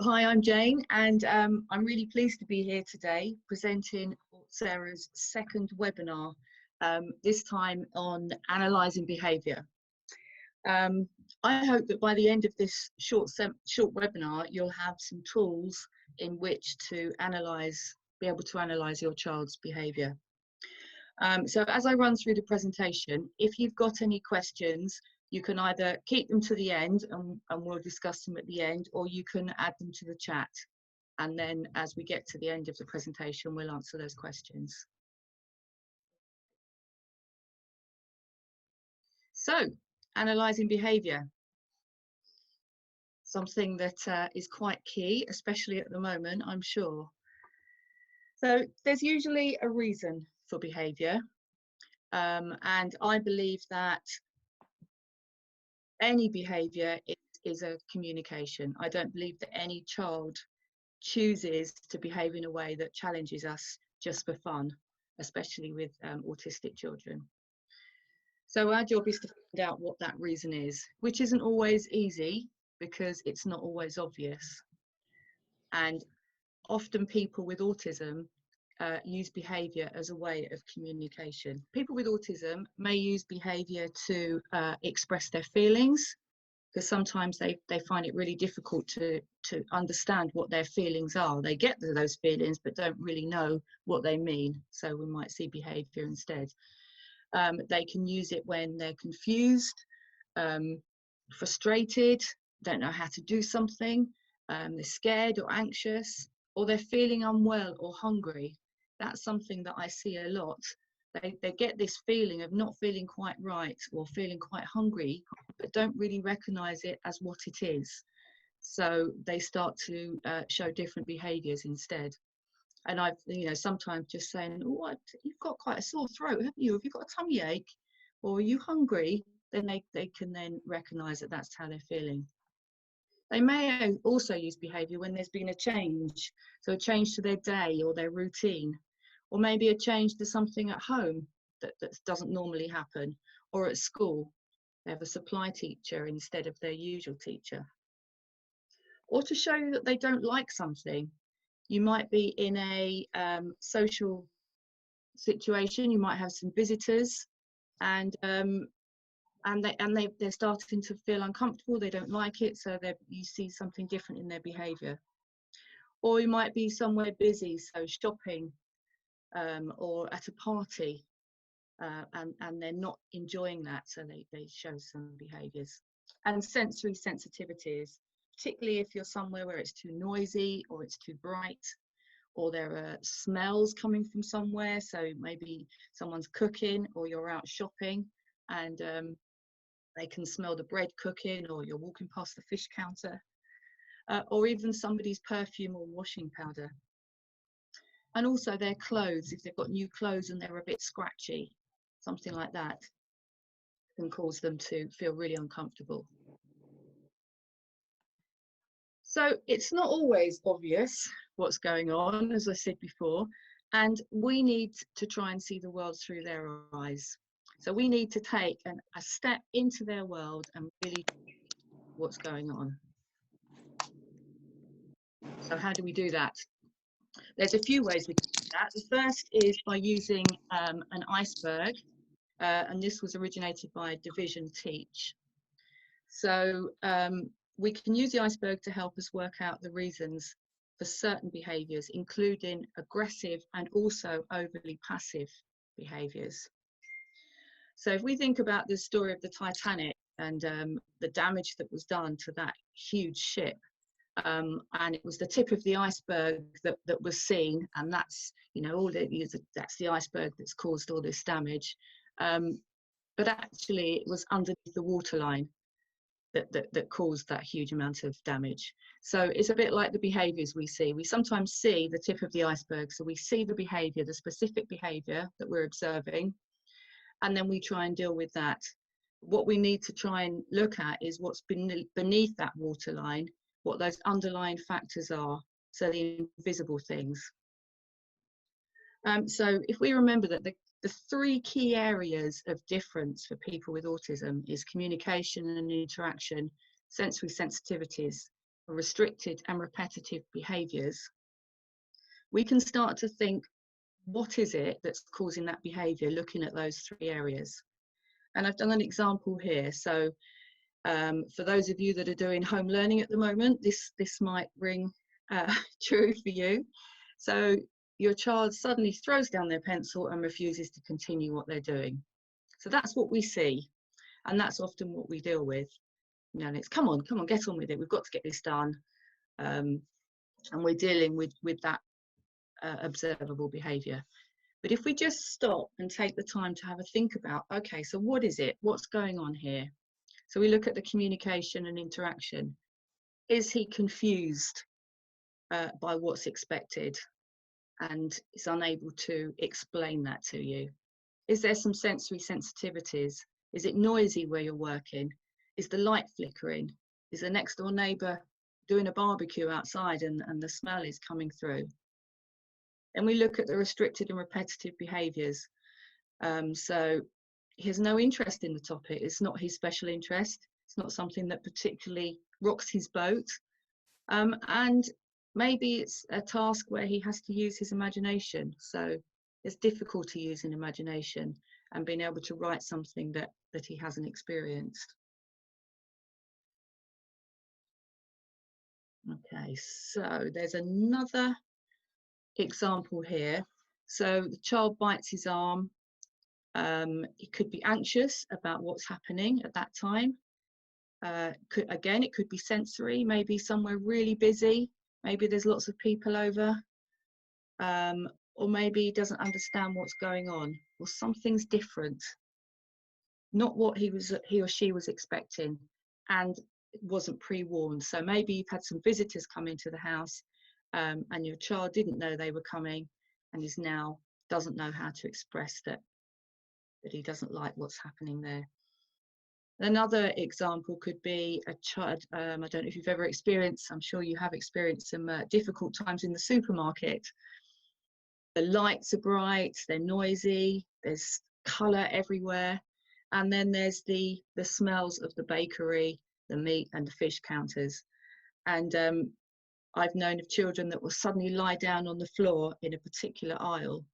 Hi, I'm Jane, and I'm really pleased to be here today presenting Sarah's second webinar, this time on analysing behaviour. I hope that by the end of this short webinar, you'll have some tools in which to be able to analyse your child's behaviour. So as I run through the presentation, if you've got any questions, you can either keep them to the end and we'll discuss them at the end, or you can add them to the chat. And then as we get to the end of the presentation, we'll answer those questions. So, analysing behaviour. Something that is quite key, especially at the moment, I'm sure. So there's usually a reason for behaviour. And I believe that any behaviour is a communication. I don't believe that any child chooses to behave in a way that challenges us just for fun, especially with autistic children. So our job is to find out what that reason is, which isn't always easy because it's not always obvious. And often people with autism use behaviour as a way of communication. People with autism may use behaviour to express their feelings, because sometimes they find it really difficult to understand what their feelings are. They get those feelings but don't really know what they mean, so we might see behaviour instead. They can use it when they're confused, frustrated, don't know how to do something, they're scared or anxious, or they're feeling unwell or hungry. That's something that I see a lot. They get this feeling of not feeling quite right or feeling quite hungry, but don't really recognise it as what it is. So they start to show different behaviours instead. And I've, sometimes just saying, "Oh, you've got quite a sore throat, haven't you? Have you got a tummy ache? Or are you hungry?" Then they can then recognise that that's how they're feeling. They may also use behaviour when there's been a change, so a change to their day or their routine, or maybe a change to something at home that doesn't normally happen, or at school, they have a supply teacher instead of their usual teacher. Or to show you that they don't like something. You might be in a social situation, you might have some visitors, and they're starting to feel uncomfortable, they don't like it, so you see something different in their behaviour. Or you might be somewhere busy, so shopping, or at a party, and they're not enjoying that, so they show some behaviours. And sensory sensitivities, particularly if you're somewhere where it's too noisy or it's too bright, or there are smells coming from somewhere, so maybe someone's cooking or you're out shopping and they can smell the bread cooking, or you're walking past the fish counter, or even somebody's perfume or washing powder. And also their clothes, if they've got new clothes and they're a bit scratchy, something like that can cause them to feel really uncomfortable. So it's not always obvious what's going on, as I said before, and we need to try and see the world through their eyes. So we need to take a step into their world and really see what's going on. So how do we do that? There's a few ways we can do that. The first is by using an iceberg, and this was originated by Division Teach. So we can use the iceberg to help us work out the reasons for certain behaviours, including aggressive and also overly passive behaviours. So if we think about the story of the Titanic and the damage that was done to that huge ship, and it was the tip of the iceberg that was seen, and that's, that's the iceberg that's caused all this damage. But actually it was underneath the waterline that caused that huge amount of damage. So it's a bit like the behaviours we see. We sometimes see the tip of the iceberg, so we see the behaviour, the specific behaviour that we're observing, and then we try and deal with that. What we need to try and look at is what's beneath that waterline, what those underlying factors are, so the invisible things. So if we remember that the three key areas of difference for people with autism is communication and interaction, sensory sensitivities, restricted and repetitive behaviours, we can start to think, what is it that's causing that behaviour, looking at those 3 areas. And I've done an example here. So for those of you that are doing home learning at the moment, this might ring true for you. So your child suddenly throws down their pencil and refuses to continue what they're doing. So that's what we see, and that's often what we deal with. You know, and it's come on, get on with it. We've got to get this done, and we're dealing with that observable behaviour. But if we just stop and take the time to have a think about, okay, so what is it? What's going on here? So we look at the communication and interaction. Is he confused by what's expected and is unable to explain that to you? Is there some sensory sensitivities? Is it noisy where you're working? Is the light flickering? Is the next door neighbour doing a barbecue outside and the smell is coming through? And we look at the restricted and repetitive behaviours. So he has no interest in the topic. It's not his special interest. It's not something that particularly rocks his boat. And maybe it's a task where he has to use his imagination. So there's difficulty using imagination and being able to write something that he hasn't experienced. Okay, so there's another example here. So the child bites his arm. He could be anxious about what's happening at that time. Again, it could be sensory, maybe somewhere really busy, maybe there's lots of people over, or maybe he doesn't understand what's going on, or something's different, not what he or she was expecting, and it wasn't pre-warned. So maybe you've had some visitors come into the house, and your child didn't know they were coming, and is now doesn't know how to express that he doesn't like what's happening there. Another example could be a child, I don't know if you've ever experienced, I'm sure you have experienced some difficult times in the supermarket. The lights are bright, they're noisy, there's colour everywhere, and then there's the smells of the bakery, the meat and the fish counters. And I've known of children that will suddenly lie down on the floor in a particular aisle.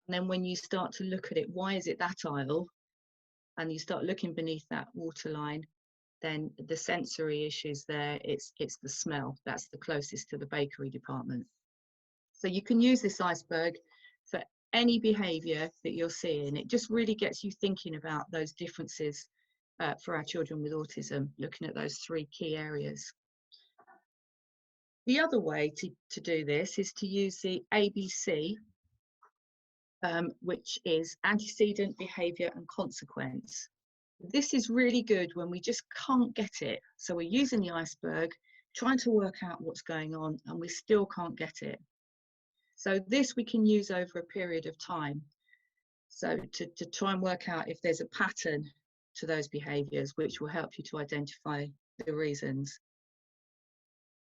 And then when you start to look at it, why is it that aisle? And you start looking beneath that waterline, then the sensory issues there, it's the smell. That's the closest to the bakery department. So you can use this iceberg for any behaviour that you're seeing. It just really gets you thinking about those differences for our children with autism, looking at those 3 key areas. The other way to do this is to use the ABC, which is antecedent, behaviour and consequence. This is really good when we just can't get it. So we're using the iceberg, trying to work out what's going on, and we still can't get it. So this we can use over a period of time. So to try and work out if there's a pattern to those behaviours, which will help you to identify the reasons.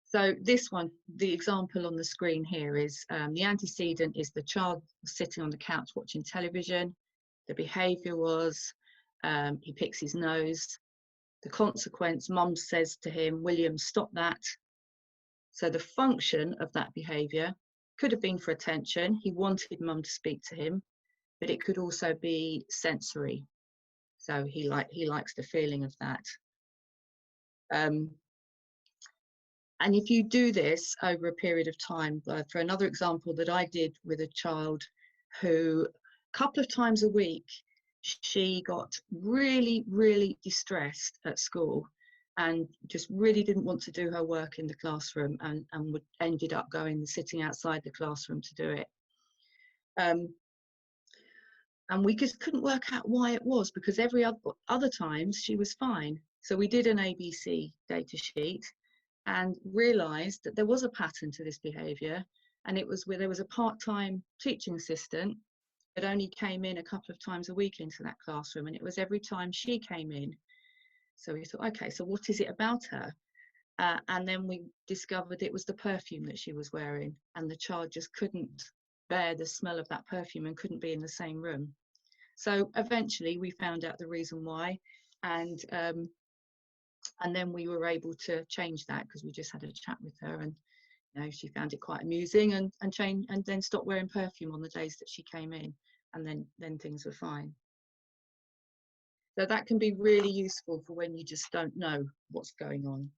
So this one, the example on the screen here is the antecedent is the child sitting on the couch watching television. The behaviour was he picks his nose. The consequence, mum says to him, William, stop that. So the function of that behaviour could have been for attention. He wanted mum to speak to him, but it could also be sensory. So he likes the feeling of that. And if you do this over a period of time, for another example that I did with a child who a couple of times a week, she got really, really distressed at school and just really didn't want to do her work in the classroom and ended up sitting outside the classroom to do it. And we just couldn't work out why it was, because every other times she was fine. So we did an ABC data sheet and realised that there was a pattern to this behaviour, and it was where there was a part-time teaching assistant that only came in a couple of times a week into that classroom, and it was every time she came in. So we thought, okay, so what is it about her? And then we discovered it was the perfume that she was wearing, and the child just couldn't bear the smell of that perfume and couldn't be in the same room. So eventually we found out the reason why, and And then we were able to change that because we just had a chat with her, and you know, she found it quite amusing, and then stopped wearing perfume on the days that she came in, and then things were fine. So that can be really useful for when you just don't know what's going on.